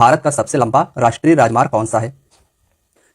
भारत का सबसे लंबा राष्ट्रीय राजमार्ग कौन सा है?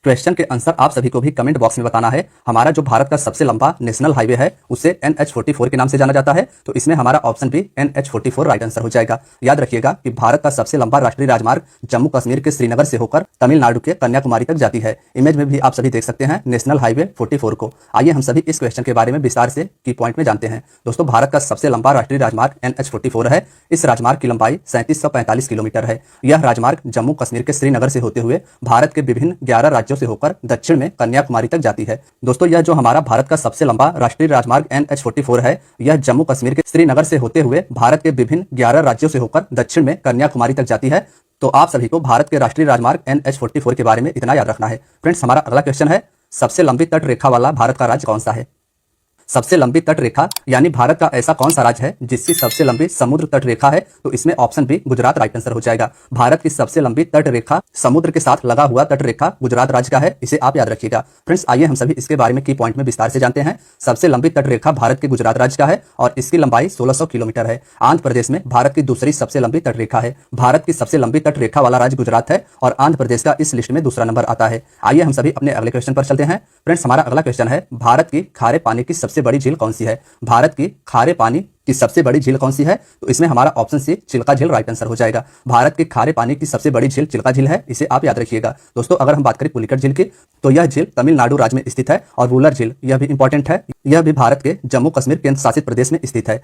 क्वेश्चन के आंसर आप सभी को भी कमेंट बॉक्स में बताना है। हमारा जो भारत का सबसे लंबा नेशनल हाईवे है उसे NH44 के नाम से जाना जाता है, तो इसमें हमारा ऑप्शन भी NH44 राइट आंसर हो जाएगा। याद रखिएगा कि भारत का सबसे लंबा राष्ट्रीय राजमार्ग जम्मू कश्मीर के श्रीनगर से होकर तमिलनाडु के कन्याकुमारी तक जाती है। इमेज में भी आप सभी देख सकते हैं नेशनल हाईवे 44 को। आइए हम सभी इस क्वेश्चन के बारे में विस्तार से की पॉइंट में जानते हैं। दोस्तों, भारत का सबसे लंबा राष्ट्रीय राजमार्ग NH44 है। इस राजमार्ग की लंबाई 3745 किलोमीटर है। यह राजमार्ग जम्मू कश्मीर के श्रीनगर से होते हुए भारत के विभिन्न 11 राज्यों से होकर दक्षिण में कन्याकुमारी तक जाती है। दोस्तों, यह जो हमारा भारत का सबसे लंबा राष्ट्रीय राजमार्ग NH44 है, यह जम्मू कश्मीर के श्रीनगर से होते हुए भारत के विभिन्न 11 राज्यों से होकर दक्षिण में कन्याकुमारी तक जाती है। तो आप सभी को भारत के राष्ट्रीय राजमार्ग NH44 के बारे में इतना याद रखना है। फ्रेंड्स, हमारा अगला क्वेश्चन है, सबसे लंबी तट रेखा वाला भारत का राज्य कौन सा है? सबसे लंबी तट रेखा यानी भारत का ऐसा कौन सा राज्य है जिसकी सबसे लंबी समुद्र तट रेखा है? तो इसमें option B Gujarat right answer हो जाएगा। भारत की सबसे लंबी तट रेखा समुद्र के साथ लगा हुआ तट रेखा गुजरात राज्य का है, इसे आप याद रखिएगा। फ्रेंड्स, आइए हम सभी इसके बारे में की पॉइंट में विस्तार से जानते हैं। सबसे लंबी तट रेखा भारत के गुजरात राज्य का है और इसकी लंबाई 1600 किलोमीटर है। आंध्र प्रदेश में भारत की दूसरी सबसे लंबी तट रेखा है। भारत की सबसे लंबी तट रेखा वाला राज्य गुजरात है और आंध्र प्रदेश का इस लिस्ट में दूसरा नंबर आता है। आइए हम सभी अपने अगले क्वेश्चन पर चलते हैं। फ्रेंड्स, हमारा अगला क्वेश्चन है, भारत की खारे पानी की सबसे बड़ी झील कौन सी है? भारत की खारे पानी की सबसे बड़ी झील कौन सी है? तो इसमें हमारा ऑप्शन सी चिल्का झील राइट आंसर हो जाएगा। भारत की खारे पानी की सबसे बड़ी झील चिल्का झील है, इसे आप याद रखिएगा। दोस्तों, अगर हम बात करें पुलिकट झील की, तो यह झील तमिलनाडु राज्य में स्थित है और वुलर झील यह भी इंपॉर्टेंट है, यह भी भारत के जम्मू कश्मीर केंद्र शासित प्रदेश में स्थित है।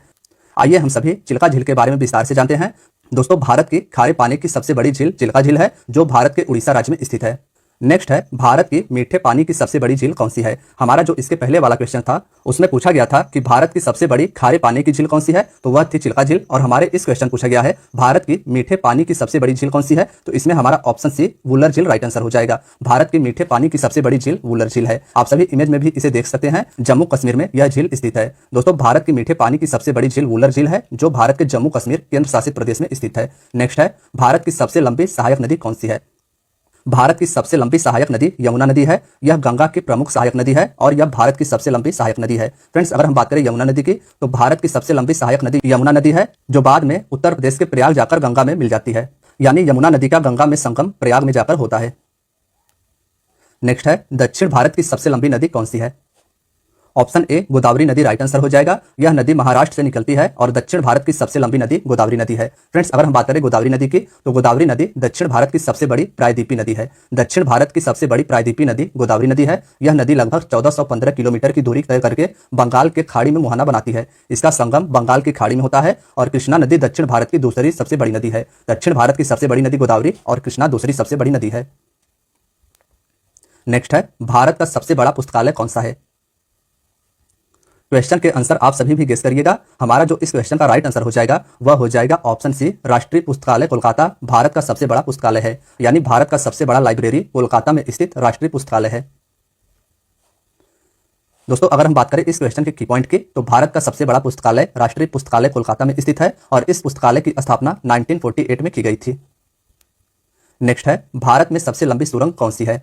आइए हम सभी चिल्का झील के बारे में विस्तार से जानते हैं। दोस्तों, भारत की खारे पानी की सबसे बड़ी झील चिल्का झील है, जो भारत के उड़ीसा राज्य में स्थित है। नेक्स्ट है, भारत की मीठे पानी की सबसे बड़ी झील कौन सी है? हमारा जो इसके पहले वाला क्वेश्चन था उसमें पूछा गया था कि भारत की सबसे बड़ी खारे पानी की झील कौन सी है, तो वह थी चिल्का झील। और हमारे इस क्वेश्चन पूछा गया है भारत की मीठे पानी की सबसे बड़ी झील कौन सी है, तो इसमें हमारा ऑप्शन सी वुलर झील राइट आंसर हो जाएगा। भारत की मीठे पानी की सबसे बड़ी झील वुलर झील है। आप सभी इमेज में भी इसे देख सकते हैं, जम्मू कश्मीर में यह झील स्थित है। दोस्तों, भारत की मीठे पानी की सबसे बड़ी झील वुलर झील है, जो भारत के जम्मू कश्मीर केंद्र शासित प्रदेश में स्थित है। नेक्स्ट है, भारत की सबसे लंबी सहायक नदी कौन सी है? भारत की सबसे लंबी सहायक नदी यमुना नदी है। यह गंगा की प्रमुख सहायक नदी है और यह भारत की सबसे लंबी सहायक नदी है। फ्रेंड्स, अगर हम बात करें यमुना नदी की, तो भारत की सबसे लंबी सहायक नदी यमुना नदी है, जो बाद में उत्तर प्रदेश के प्रयाग जाकर गंगा में मिल जाती है। यानी यमुना नदी का गंगा में संगम प्रयाग में जाकर होता है। नेक्स्ट है, दक्षिण भारत की सबसे लंबी नदी कौन सी है? ऑप्शन ए गोदावरी नदी राइट आंसर हो जाएगा। यह नदी महाराष्ट्र से निकलती है और दक्षिण भारत की सबसे लंबी नदी गोदावरी नदी है। फ्रेंड्स, अगर हम बात करें गोदावरी नदी की, तो गोदावरी नदी दक्षिण भारत की सबसे बड़ी प्रायद्वीपीय नदी है। दक्षिण भारत की सबसे बड़ी प्रायद्वीपीय नदी गोदावरी नदी है। यह नदी लगभग 1415 किलोमीटर की दूरी तय करके बंगाल के खाड़ी में मुहाना बनाती है। इसका संगम बंगाल की खाड़ी में होता है और कृष्णा नदी दक्षिण भारत की दूसरी सबसे बड़ी नदी है। दक्षिण भारत की सबसे बड़ी नदी गोदावरी और कृष्णा दूसरी सबसे बड़ी नदी है। नेक्स्ट है, भारत का सबसे बड़ा पुस्तकालय कौन सा है? क्वेश्चन के आंसर आप सभी भी गेस करिएगा। हमारा जो इस क्वेश्चन का राइट आंसर हो जाएगा वह हो जाएगा ऑप्शन सी राष्ट्रीय पुस्तकालय कोलकाता भारत का सबसे बड़ा पुस्तकालय है। यानी भारत का सबसे बड़ा लाइब्रेरी कोलकाता में स्थित राष्ट्रीय पुस्तकालय है। दोस्तों, अगर हम बात करें इस क्वेश्चन के की पॉइंट की, तो भारत का सबसे बड़ा पुस्तकालय राष्ट्रीय पुस्तकालय कोलकाता में स्थित है और इस पुस्तकालय की स्थापना 1948 में की गई थी। नेक्स्ट है, भारत में सबसे लंबी सुरंग कौन सी है?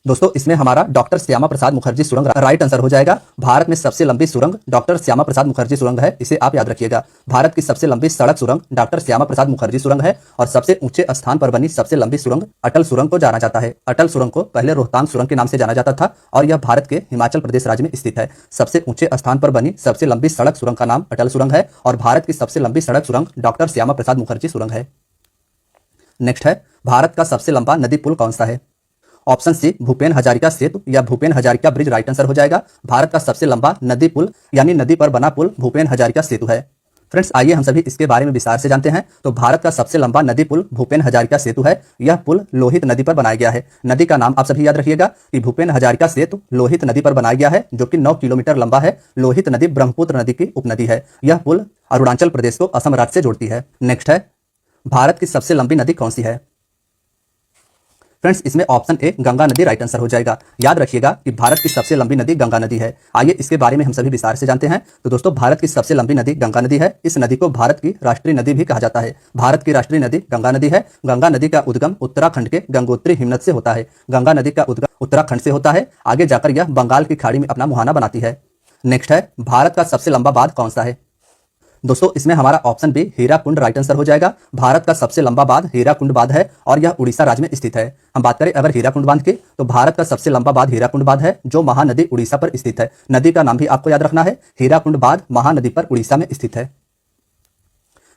दोस्तों, इसमें हमारा डॉक्टर श्यामा प्रसाद मुखर्जी सुरंग राइट आंसर हो जाएगा। भारत में सबसे लंबी सुरंग डॉक्टर श्यामा प्रसाद मुखर्जी सुरंग है, इसे आप याद रखिएगा। भारत की सबसे लंबी सड़क सुरंग डॉक्टर श्यामा प्रसाद मुखर्जी सुरंग है और सबसे ऊंचे स्थान पर बनी सबसे लंबी सुरंग अटल सुरंग को जाना जाता है। अटल सुरंग को पहले रोहतांग सुरंग के नाम से जाना जाता था और यह भारत के हिमाचल प्रदेश राज्य में स्थित है। सबसे ऊंचे स्थान पर बनी सबसे लंबी सड़क सुरंग का नाम अटल सुरंग है और भारत की सबसे लंबी सड़क सुरंग डॉक्टर श्यामा प्रसाद मुखर्जी सुरंग है। नेक्स्ट है, भारत का सबसे लंबा नदी पुल कौन सा है? ऑप्शन सी भूपेन हजारिका सेतु या Bhupen Hazarika bridge right answer हो जाएगा। भारत का सबसे लंबा नदी पुल यानी नदी पर बना पुल भूपेन हजारिका सेतु है। फ्रेंड्स, आइए हम सभी इसके बारे में विस्तार से जानते हैं। तो भारत का सबसे लंबा नदी पुल भूपेन हजारिका सेतु है। यह पुल लोहित नदी पर बनाया गया है। नदी का नाम आप सभी याद रखिएगा कि भूपेन हजारिका सेतु लोहित नदी पर बनाया गया है, जो कि 9 किलोमीटर लंबा है। लोहित नदी ब्रह्मपुत्र नदी की उपनदी है। यह पुल अरुणाचल प्रदेश को असम राज्य से जोड़ती है। नेक्स्ट है, भारत की सबसे लंबी नदी कौन सी है? फ्रेंड्स, इसमें ऑप्शन ए गंगा नदी राइट आंसर हो जाएगा। याद रखिएगा कि भारत की सबसे लंबी नदी गंगा नदी है। आइए इसके बारे में हम सभी विस्तार से जानते हैं। तो दोस्तों, भारत की सबसे लंबी नदी गंगा नदी है। इस नदी को भारत की राष्ट्रीय नदी भी कहा जाता है। भारत की राष्ट्रीय नदी गंगा नदी है। गंगा नदी का उद्गम उत्तराखंड के गंगोत्री हिमनद से होता है। गंगा नदी का उद्गम उत्तराखंड से होता है। आगे जाकर यह बंगाल की खाड़ी में अपना मुहाना बनाती है। नेक्स्ट है, भारत का सबसे लंबा बांध कौन सा है? दोस्तों इसमें हमारा option B Hirakud right answer हो जाएगा। भारत का सबसे लंबा बांध हीराकुंड बांध है और यह उड़ीसा राज्य में स्थित है। हम बात करें अगर हीराकुंड बांध की, तो भारत का सबसे लंबा बांध हीराकुंड बांध है जो महानदी उड़ीसा पर स्थित है। नदी का नाम भी आपको याद रखना है, हीराकुंड बांध महानदी पर उड़ीसा में स्थित है।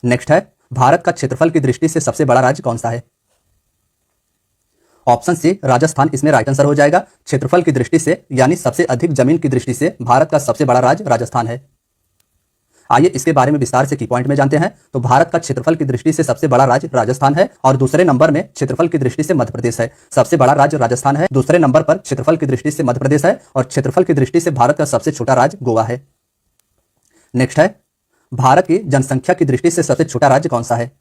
नेक्स्ट है, भारत का क्षेत्रफल की दृष्टि से सबसे बड़ा राज्य कौन सा है? ऑप्शन सी राजस्थान इसमें राइट आंसर हो जाएगा। क्षेत्रफल की दृष्टि से यानी सबसे अधिक जमीन की दृष्टि से भारत का सबसे बड़ा राज्य राजस्थान है। आइए इसके बारे में विस्तार से की पॉइंट में जानते हैं। तो भारत का क्षेत्रफल की दृष्टि से सबसे बड़ा राज्य राजस्थान है और दूसरे नंबर में क्षेत्रफल की दृष्टि से मध्य प्रदेश है। सबसे बड़ा राज्य राजस्थान है, दूसरे नंबर पर क्षेत्रफल की दृष्टि से मध्य प्रदेश है और क्षेत्रफल की दृष्टि से भारत का सबसे छोटा राज्य गोवा है। नेक्स्ट है, भारत की जनसंख्या की दृष्टि से सबसे छोटा राज्य कौन सा है?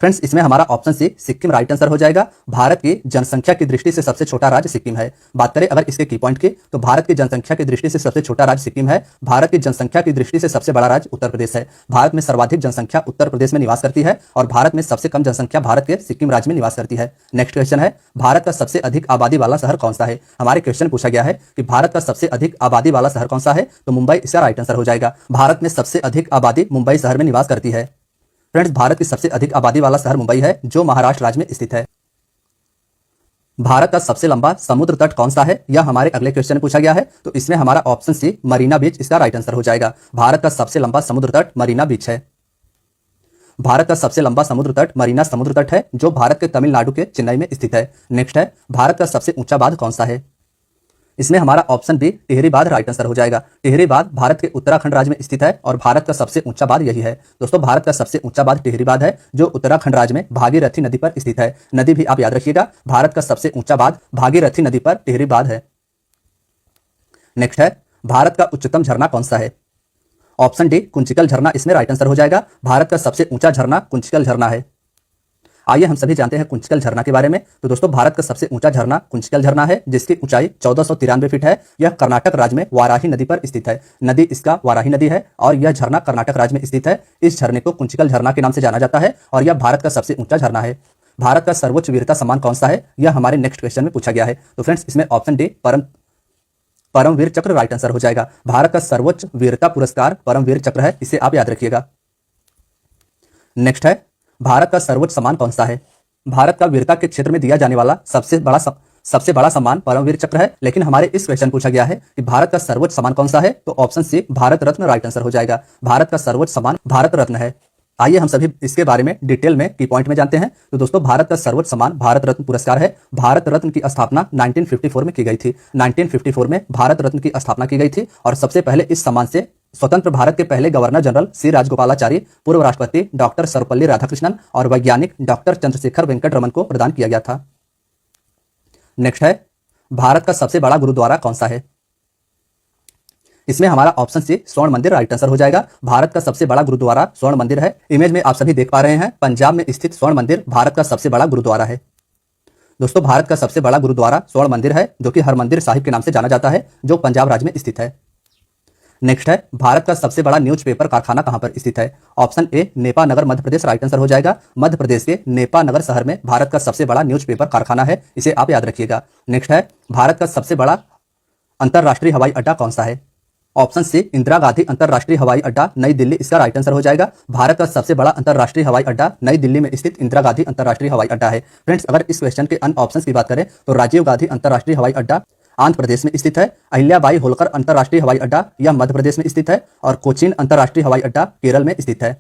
फ्रेंड्स इसमें हमारा option C Sikkim right answer हो जाएगा। भारत की जनसंख्या की दृष्टि से सबसे छोटा राज्य सिक्किम है। बात करें अगर इसके की पॉइंट की, तो भारत की जनसंख्या की दृष्टि से सबसे छोटा राज्य सिक्किम है। भारत की जनसंख्या की दृष्टि से सबसे बड़ा राज्य उत्तर प्रदेश है। भारत में सर्वाधिक जनसंख्या उत्तर प्रदेश में निवास करती है और भारत में सबसे कम जनसंख्या भारत के सिक्किम राज्य में निवास करती है। नेक्स्ट क्वेश्चन है, भारत का सबसे अधिक आबादी वाला शहर कौन सा है? हमारे क्वेश्चन पूछा गया है कि भारत का सबसे अधिक आबादी वाला शहर कौन सा है, तो मुंबई इसका राइट आंसर हो जाएगा। भारत में सबसे अधिक आबादी मुंबई शहर में निवास करती है। फ्रेंड्स भारत की सबसे अधिक आबादी वाला शहर मुंबई है जो महाराष्ट्र राज्य में स्थित है। भारत का सबसे लंबा समुद्र तट कौन सा है, यह हमारे अगले क्वेश्चन में पूछा गया है। तो इसमें हमारा ऑप्शन सी मरीना बीच इसका राइट आंसर हो जाएगा। भारत का सबसे लंबा समुद्र तट मरीना बीच है। भारत का सबसे लंबा समुद्र तट मरीना समुद्र तट है जो भारत के तमिलनाडु के चेन्नई में स्थित है। नेक्स्ट है, भारत का सबसे ऊंचा बांध कौन सा है? इसमें हमारा ऑप्शन बी टिहरी बांध राइट आंसर हो जाएगा। टिहरी बांध भारत के उत्तराखंड राज्य में स्थित है और भारत का सबसे ऊंचा बांध यही है। दोस्तों भारत का सबसे ऊंचा बांध टिहरी बांध है जो उत्तराखंड राज्य में भागीरथी नदी पर स्थित है। नदी भी आप याद रखिएगा, भारत का सबसे ऊंचा बांध भागीरथी नदी पर टिहरी बांध है। नेक्स्ट है, भारत का उच्चतम झरना कौन सा है? ऑप्शन डी कुंचिकल झरना इसमें राइट आंसर हो जाएगा। भारत का सबसे ऊंचा झरना कुंचिकल झरना है। आइए हम सभी जानते हैं कुंचिकल झरना के बारे में। तो दोस्तों भारत का सबसे ऊंचा झरना कुंचिकल झरना है जिसकी ऊंचाई 1493 फीट है। यह कर्नाटक राज्य में वाराही नदी पर स्थित है। नदी इसका वाराही नदी है और यह झरना कर्नाटक राज्य में स्थित है। इस झरने को कुंचिकल झरना के नाम से जाना जाता है और यह भारत का सबसे ऊंचा झरना है। भारत का सर्वोच्च वीरता सम्मान कौन सा है, यह हमारे नेक्स्ट क्वेश्चन में पूछा गया है। तो फ्रेंड्स इसमें ऑप्शन डी परमवीर चक्र राइट आंसर हो जाएगा। भारत का सर्वोच्च वीरता पुरस्कार परमवीर चक्र है, इसे आप याद रखिएगा। नेक्स्ट है, भारत का सर्वोच्च सम्मान कौन सा है? भारत का वीरता के क्षेत्र में दिया जाने वाला सबसे बड़ा सम्मान परमवीर चक्र है। लेकिन हमारे इस क्वेश्चन पूछा गया है कि भारत का सर्वोच्च सम्मान कौन सा है, तो option C Bharat Ratna right answer हो जाएगा। भारत का सर्वोच्च सम्मान भारत रत्न है। आइए हम सभी इसके बारे में डिटेल में की पॉइंट में जानते हैं। तो दोस्तों भारत का सर्वोच्च सम्मान भारत रत्न पुरस्कार है। भारत रत्न की स्थापना 1954 में की गई थी। 1954 में भारत रत्न की स्थापना की गई थी और सबसे पहले इस सम्मान से स्वतंत्र भारत के पहले गवर्नर जनरल सी राजगोपालाचारी, पूर्व राष्ट्रपति डॉक्टर सर्वपल्ली राधाकृष्णन और वैज्ञानिक डॉक्टर चंद्रशेखर वेंकट रमन को प्रदान किया गया था। नेक्स्ट है, भारत का सबसे बड़ा गुरुद्वारा कौन सा है? इसमें हमारा ऑप्शन सी स्वर्ण मंदिर राइट आंसर हो जाएगा। भारत का सबसे बड़ा गुरुद्वारा स्वर्ण मंदिर है। इमेज में आप सभी देख पा रहे हैं, पंजाब में स्थित स्वर्ण मंदिर भारत का सबसे बड़ा गुरुद्वारा है। दोस्तों भारत का सबसे बड़ा गुरुद्वारा स्वर्ण मंदिर है जो कि हरमंदिर साहिब के नाम से जाना जाता है, जो पंजाब राज्य में स्थित है। नेक्स्ट है, भारत का सबसे बड़ा न्यूज़पेपर कारखाना कहां पर स्थित है? Option A Nipah Nagar Madhya Pradesh right answer हो जाएगा। मध्य प्रदेश के नेपा नगर शहर में भारत का सबसे बड़ा न्यूज़पेपर कारखाना है, इसे आप याद रखिएगा। नेक्स्ट है, भारत का सबसे बड़ा अंतरराष्ट्रीय हवाई अड्डा कौन सा है? ऑप्शन सी इंदिरा गांधी अंतरराष्ट्रीय हवाई अड्डा नई दिल्ली इसका राइट आंसर हो जाएगा। भारत का सबसे बड़ा अंतरराष्ट्रीय हवाई अड्डा नई दिल्ली में स्थित इंदिरा गांधी अंतरराष्ट्रीय हवाई अड्डा है। फ्रेंड्स अगर इस क्वेश्चन के अन्य ऑप्शंस की बात करें तो राजीव गांधी अंतरराष्ट्रीय हवाई अड्डा आंध्र प्रदेश में स्थित है। अहिल्याबाई होलकर अंतरराष्ट्रीय हवाई अड्डा यह मध्य प्रदेश में स्थित है और कोचीन अंतरराष्ट्रीय हवाई अड्डा केरल में स्थित है।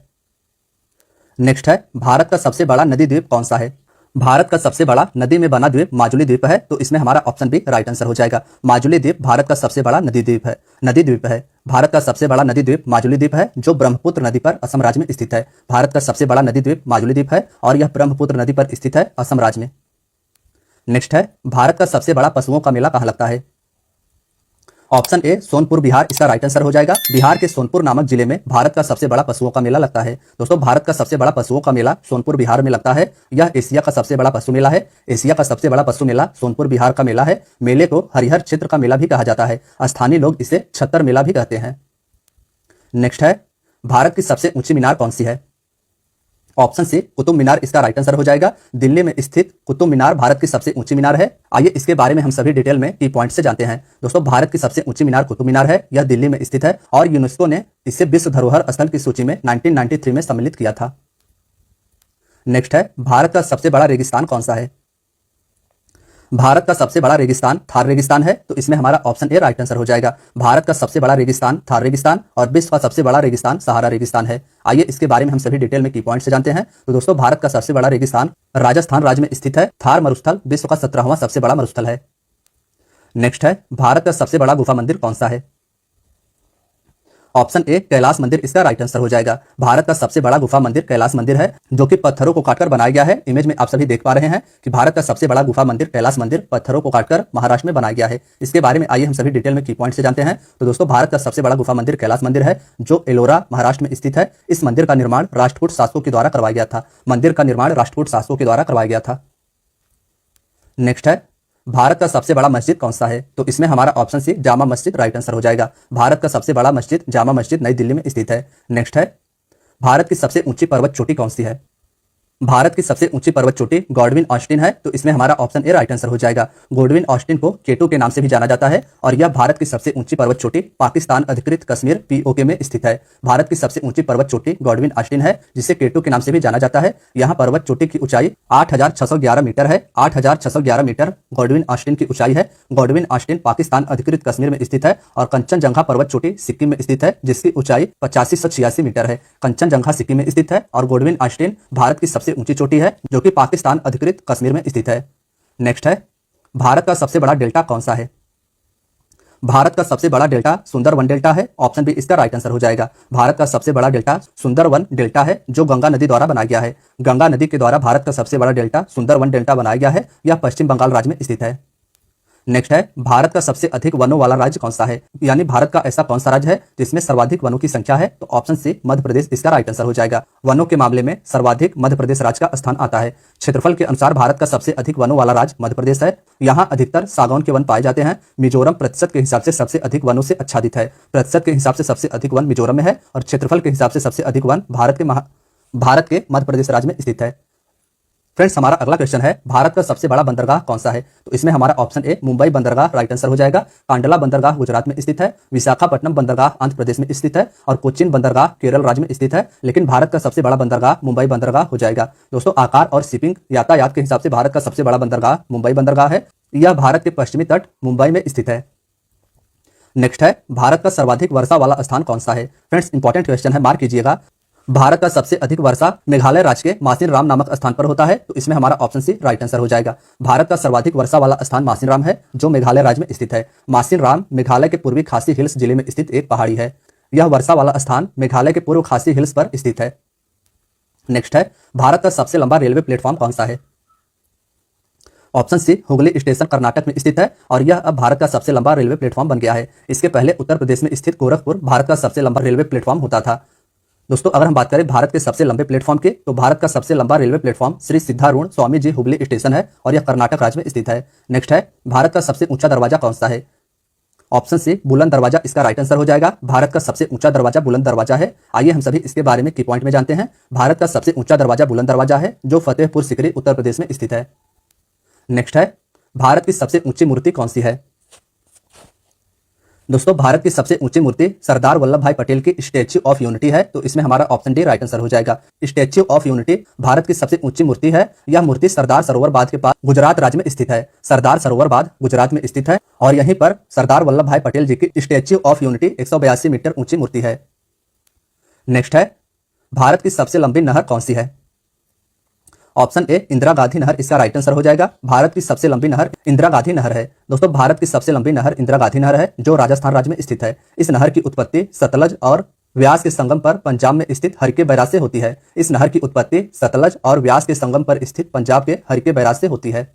नेक्स्ट है, भारत का सबसे बड़ा नदी द्वीप कौन सा है? भारत का सबसे बड़ा नदी में बना द्वीप माजुली द्वीप है। तो इसमें हमारा ऑप्शन बी राइट आंसर हो जाएगा। माजुली द्वीप भारत का सबसे बड़ा नदी द्वीप है। भारत का सबसे बड़ा नदी द्वीप माजुली द्वीप है जो ब्रह्मपुत्र नदी पर असम राज्य में स्थित है। भारत का सबसे बड़ा नदी द्वीप माजुली द्वीप है और यह ब्रह्मपुत्र नदी पर स्थित है असम राज्य में। नेक्स्ट है, भारत का सबसे बड़ा पशुओं का मेला कहां लगता है? ऑप्शन ए सोनपुर बिहार इसका राइट आंसर हो जाएगा। बिहार के सोनपुर नामक जिले में भारत का सबसे बड़ा पशुओं का मेला लगता है। दोस्तों भारत का सबसे बड़ा पशुओं का मेला सोनपुर बिहार में लगता है। यह एशिया का सबसे बड़ा पशु मेला है। एशिया का सबसे बड़ा पशु मेला सोनपुर बिहार का मेला है। मेले को हरिहर क्षेत्र का मेला भी कहा जाता है। स्थानीय लोग इसे छत्तर मेला भी कहते हैं। नेक्स्ट है, भारत की सबसे ऊंची मीनार कौन सी है? ऑप्शन सी कुतुब मीनार इसका राइट आंसर हो जाएगा। दिल्ली में स्थित कुतुब मीनार भारत की सबसे ऊंची मीनार है। आइए इसके बारे में हम सभी डिटेल में की पॉइंट से जानते हैं। दोस्तों, भारत की सबसे ऊंची मीनार कुतुब मीनार है। यह दिल्ली में स्थित है और यूनेस्को ने इसे विश्व धरोहर स्थल की सूची में 1993 में सम्मिलित किया था। नेक्स्ट है, भारत का सबसे बड़ा रेगिस्तान कौन सा है? भारत का सबसे बड़ा रेगिस्तान थार रेगिस्तान है। तो इसमें हमारा ऑप्शन ए राइट आंसर हो जाएगा। भारत का सबसे बड़ा रेगिस्तान थार रेगिस्तान और विश्व का सबसे बड़ा रेगिस्तान सहारा रेगिस्तान है। आइए इसके बारे में हम सभी डिटेल में की पॉइंट से जानते हैं। तो दोस्तों, भारत का सबसे बड़ा रेगिस्तान राजस्थान राज्य में स्थित है। थार मरुस्थल विश्व का 17वां सबसे बड़ा मरुस्थल है। नेक्स्ट है, भारत का सबसे बड़ा गुफा मंदिर कौन सा है? ऑप्शन ए कैलाश मंदिर इसका राइट आंसर हो जाएगा। भारत का सबसे बड़ा गुफा मंदिर कैलाश मंदिर है, जो कि पत्थरों को काटकर बनाया गया है। इमेज में आप सभी देख पा रहे हैं कि भारत का सबसे बड़ा गुफा मंदिर कैलाश मंदिर पत्थरों को काटकर महाराष्ट्र में बनाया गया है। इसके बारे में आइए हम सभी डिटेल में की पॉइंट से जानते हैं। तो दोस्तों, भारत का सबसे बड़ा गुफा मंदिर कैलाश मंदिर है, जो एलोरा महाराष्ट्र में स्थित है। इस मंदिर का निर्माण राष्ट्रकूट शासकों के द्वारा करवाया गया था। मंदिर का निर्माण राष्ट्रकूट शासकों के द्वारा करवाया गया था। नेक्स्ट है, भारत का सबसे बड़ा मस्जिद कौन सा है? तो इसमें हमारा ऑप्शन सी जामा मस्जिद राइट आंसर हो जाएगा। भारत का सबसे बड़ा मस्जिद जामा मस्जिद नई दिल्ली में स्थित है। नेक्स्ट है, भारत की सबसे ऊंची पर्वत चोटी कौन सी है? भारत की सबसे ऊंची पर्वत चोटी गॉडविन ऑस्टिन है। तो इसमें हमारा ऑप्शन ए राइट आंसर हो जाएगा। गॉडविन ऑस्टिन को केटू के नाम से भी जाना जाता है और यह भारत की सबसे ऊंची पर्वत चोटी पाकिस्तान अधिकृत कश्मीर पीओके में स्थित है। भारत की सबसे ऊंची पर्वत चोटी गॉडविन ऑस्टिन है, जिसे केटू के नाम से भी जाना जाता है। यहाँ पर्वत चोटी की ऊंचाई 8,611 मीटर है। 8,611 मीटर गॉडविन ऑस्टिन की ऊंचाई है। गॉडविन ऑस्टिन पाकिस्तान अधिकृत कश्मीर में स्थित है और कंचनजंगा पर्वत चोटी सिक्किम में स्थित है, जिसकी ऊंचाई 8586 मीटर है। कंचनजंगा सिक्किम में स्थित है और गॉडविन ऑस्टिन भारत की सबसे ऊंची चोटी है, जो कि पाकिस्तान अधिकृत कश्मीर में स्थित है। नेक्स्ट है, भारत का सबसे बड़ा डेल्टा कौन सा है? भारत का सबसे बड़ा डेल्टा सुंदरवन डेल्टा है। ऑप्शन बी इसका राइट आंसर हो जाएगा। भारत का सबसे बड़ा डेल्टा सुंदरवन डेल्टा है, जो गंगा नदी द्वारा बनाया गया है। गंगा नदी के द्वारा भारत का सबसे बड़ा डेल्टा सुंदरवन डेल्टा बनाया गया है। यह पश्चिम बंगाल राज्य में स्थित है। नेक्स्ट है, भारत का सबसे अधिक वनों वाला राज्य कौन सा है? यानी भारत का ऐसा कौन सा राज्य है जिसमें सर्वाधिक वनों की संख्या है? तो ऑप्शन सी मध्य प्रदेश इसका राइट आंसर हो जाएगा। वनों के मामले में सर्वाधिक मध्य प्रदेश राज्य का स्थान आता है। क्षेत्रफल के अनुसार भारत का सबसे अधिक वनों वाला राज्य मध्य प्रदेश है। यहाँ अधिकतर सागौन के वन पाए जाते हैं। मिजोरम प्रतिशत के हिसाब से सबसे अधिक वनों से आच्छादित है। प्रतिशत के हिसाब से सबसे अधिक वन मिजोरम में है और क्षेत्रफल के हिसाब से सबसे अधिक वन भारत के मध्य प्रदेश राज्य में स्थित है। फ्रेंड्स, हमारा अगला क्वेश्चन है, भारत का सबसे बड़ा बंदरगाह कौन सा है? तो इसमें हमारा ऑप्शन ए मुंबई बंदरगाह राइट आंसर हो जाएगा। कांडला बंदरगाह गुजरात में स्थित है। विशाखापट्टनम बंदरगाह आंध्र प्रदेश में स्थित है और कोच्चिन बंदरगाह केरल राज्य में स्थित है। लेकिन भारत का सबसे बड़ा बंदरगाह मुंबई बंदरगाह हो जाएगा। दोस्तों, आकार और शिपिंग यातायात के हिसाब से भारत का सबसे बड़ा बंदरगाह मुंबई बंदरगाह है। यह भारत के पश्चिमी तट मुंबई में स्थित है। नेक्स्ट है, भारत का सर्वाधिक वर्षा वाला स्थान कौन सा है? फ्रेंड्स, इंपॉर्टेंट क्वेश्चन है, मार्क कीजिएगा। भारत का सबसे अधिक वर्षा मेघालय राज्य के मासिन राम नामक स्थान पर होता है। तो इसमें हमारा ऑप्शन सी राइट आंसर हो जाएगा। भारत का सर्वाधिक वर्षा वाला स्थान मासिन राम है, जो मेघालय राज्य में स्थित है। मासिन राम मेघालय के पूर्वी खासी हिल्स जिले में स्थित एक पहाड़ी है। यह वर्षा वाला स्थान मेघालय के पूर्व खासी हिल्स पर स्थित है। नेक्स्ट है, भारत का सबसे लंबा रेलवे प्लेटफॉर्म कौन सा है? Option C Hooghly station Karnataka में स्थित है और यह अब भारत का सबसे लंबा रेलवे प्लेटफॉर्म बन गया है। इसके पहले उत्तर प्रदेश में स्थित गोरखपुर भारत का सबसे लंबा रेलवे प्लेटफॉर्म होता था। दोस्तों, अगर हम बात करें भारत के सबसे लंबे प्लेटफॉर्म की, तो भारत का सबसे लंबा railway platform Shri Siddharudha Swami ji Hubli station है और यह कर्नाटक राज्य में स्थित है। नेक्स्ट है, भारत का सबसे ऊंचा दरवाजा कौन सा है? ऑप्शन सी बुलंद दरवाजा इसका राइट आंसर हो जाएगा। भारत का सबसे ऊंचा दरवाजा बुलंद दरवाजा है। आइए हम सभी इसके बारे में की पॉइंट में जानते हैं। भारत का सबसे ऊंचा दरवाजा बुलंद दरवाजा है, जो फतेहपुर सिकरी उत्तर प्रदेश में स्थित है। नेक्स्ट है, भारत की सबसे ऊंची मूर्ति कौन सी है? दोस्तों, भारत की सबसे ऊंची मूर्ति सरदार वल्लभ भाई पटेल की स्टैच्यू ऑफ यूनिटी है। तो इसमें हमारा ऑप्शन डी राइट आंसर हो जाएगा। स्टैच्यू ऑफ यूनिटी भारत की सबसे ऊंची मूर्ति है। यह मूर्ति सरदार सरोवर बांध के पास गुजरात राज्य में स्थित है। सरदार सरोवर बांध गुजरात में स्थित है और यहीं पर सरदार वल्लभ भाई पटेल जी की स्टैच्यू ऑफ यूनिटी 182 मीटर ऊंची मूर्ति है। नेक्स्ट है, भारत की सबसे लंबी नहर कौन सी है? ऑप्शन ए इंदिरा गांधी नहर इसका राइट आंसर हो जाएगा। भारत की सबसे लंबी नहर इंदिरा गांधी नहर है। दोस्तों, भारत की सबसे लंबी नहर इंदिरा गांधी नहर है, जो राजस्थान राज्य में स्थित है। इस नहर की उत्पत्ति सतलज और व्यास के संगम पर पंजाब में स्थित हरिके बैराज से होती है। इस नहर की उत्पत्ति सतलज और व्यास के संगम पर स्थित पंजाब के हरिके बैराज से होती है।